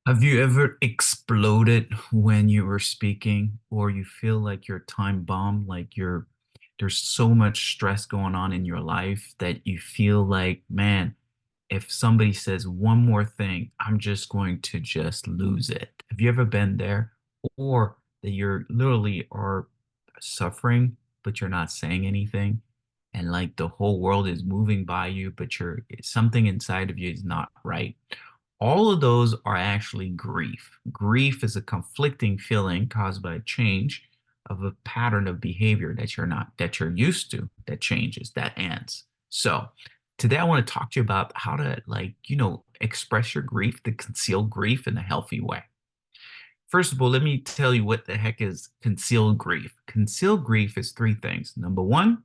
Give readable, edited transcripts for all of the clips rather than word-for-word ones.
Have you ever exploded when you were speaking, or you feel like you're time bomb, like there's so much stress going on in your life that you feel like, man, if somebody says one more thing, I'm just going to just lose it. Have you ever been there? Or that you're literally are suffering, but you're not saying anything, and like the whole world is moving by you, but you're something inside of you is not right. All of those are actually grief. Grief is a conflicting feeling caused by a change of a pattern of behavior that you're used to, that changes, that ends. So today I want to talk to you about how to, express your grief, to conceal grief in a healthy way. First of all, let me tell you what the heck is concealed grief. Concealed grief is three things. Number one,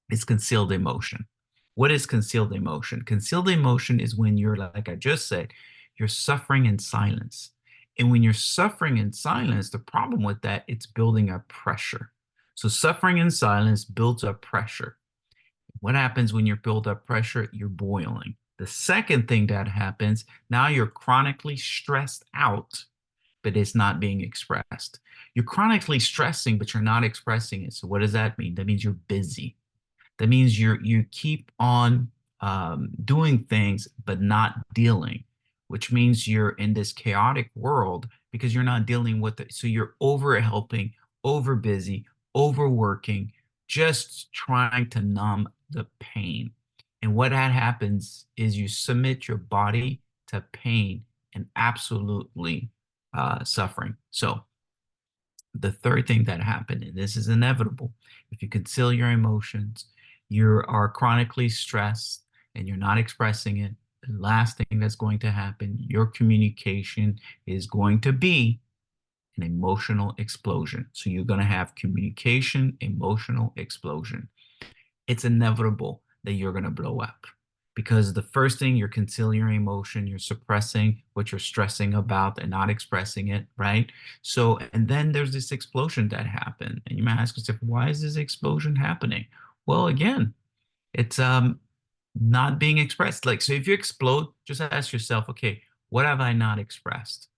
it's concealed emotion. What is concealed emotion? Concealed emotion is when you're, like I just said, you're suffering in silence. And when you're suffering in silence, the problem with that, it's building up pressure. So suffering in silence builds up pressure. What happens when you build up pressure? You're boiling. The second thing that happens, now you're chronically stressed out, but it's not being expressed. You're chronically stressing, but you're not expressing it. So what does that mean? That means you're busy. That means you keep on doing things but not dealing, which means you're in this chaotic world because you're not dealing with it. So you're over helping, over busy, overworking, just trying to numb the pain. And what that happens is you submit your body to pain and absolutely suffering. So the third thing that happened, and this is inevitable, if you conceal your emotions, you are chronically stressed and you're not expressing it, the last thing that's going to happen, your communication is going to be an emotional explosion. So you're going to have communication, emotional explosion. It's inevitable that you're going to blow up because the first thing, you're concealing your emotion, you're suppressing what you're stressing about and not expressing it, right? So, and then there's this explosion that happened. And you might ask yourself, why is this explosion happening? Well, again, it's not being expressed. Like, so if you explode, just ask yourself, okay, what have I not expressed?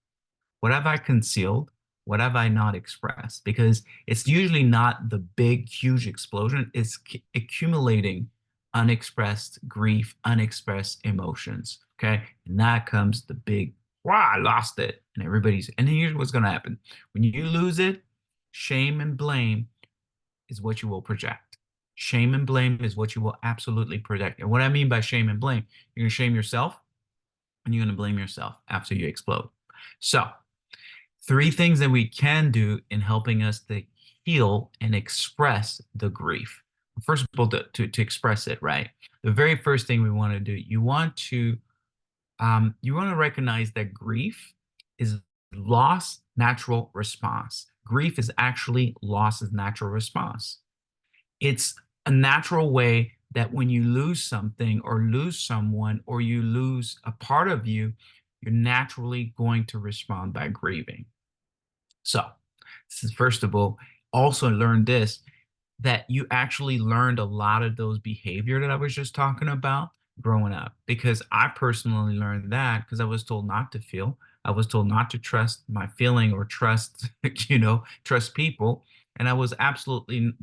What have I concealed? What have I not expressed? Because it's usually not the big, huge explosion. It's accumulating unexpressed grief, unexpressed emotions. Okay. And that comes the big, wow, I lost it. And then here's what's going to happen. When you lose it, shame and blame is what you will project. Shame and blame is what you will absolutely project. And what I mean by shame and blame, you're going to shame yourself and you're going to blame yourself after you explode. So, three things that we can do in helping us to heal and express the grief. First of all, to express it, right? The very first thing we want to do, you want to recognize that grief is loss natural response. Grief is actually loss's natural response. It's a natural way that when you lose something or lose someone or you lose a part of you, you're naturally going to respond by grieving. So, this is first of all, also learn this, that you actually learned a lot of those behavior that I was just talking about growing up. Because I personally learned that because I was told not to feel. I was told not to trust my feeling or trust, trust people. And I was absolutely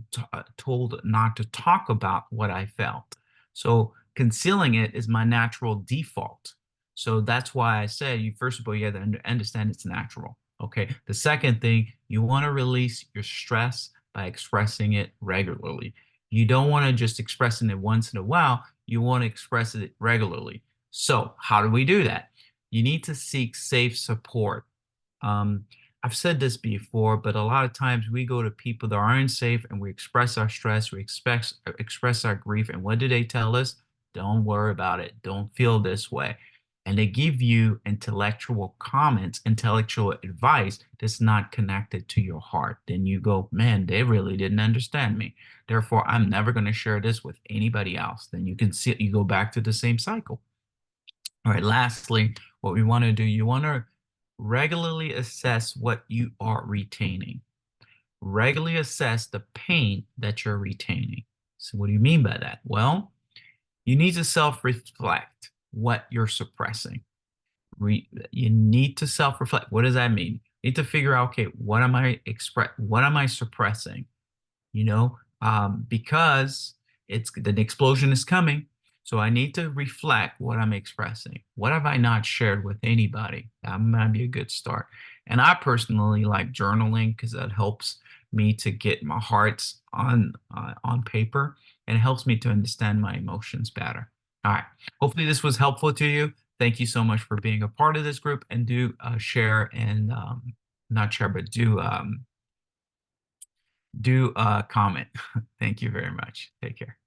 told not to talk about what I felt. So concealing it is my natural default. So that's why I said, you first of all, you have to understand it's natural. Okay. The second thing, you want to release your stress by expressing it regularly. You don't want to just expressing it once in a while. You want to express it regularly. So how do we do that? You need to seek safe support. Um, I've said this before, but a lot of times we go to people that aren't safe and we express our stress, we express our grief. And what do they tell us? Don't worry about it. Don't feel this way. And they give you intellectual comments, intellectual advice that's not connected to your heart. Then you go, man, they really didn't understand me. Therefore, I'm never going to share this with anybody else. Then you can see you go back to the same cycle. All right, lastly, what we want to do, you want to regularly assess what you are retaining. Regularly assess the pain that you're retaining. So, what do you mean by that? Well, you need to self reflect what you're suppressing. you need to self-reflect. What does that mean? You need to figure out, okay, what am I suppressing? Because the explosion is coming. So I need to reflect what I'm expressing. What have I not shared with anybody? That might be a good start. And I personally like journaling because that helps me to get my hearts on paper, and it helps me to understand my emotions better. All right. Hopefully this was helpful to you. Thank you so much for being a part of this group, and do share and not share, but do comment. Thank you very much. Take care.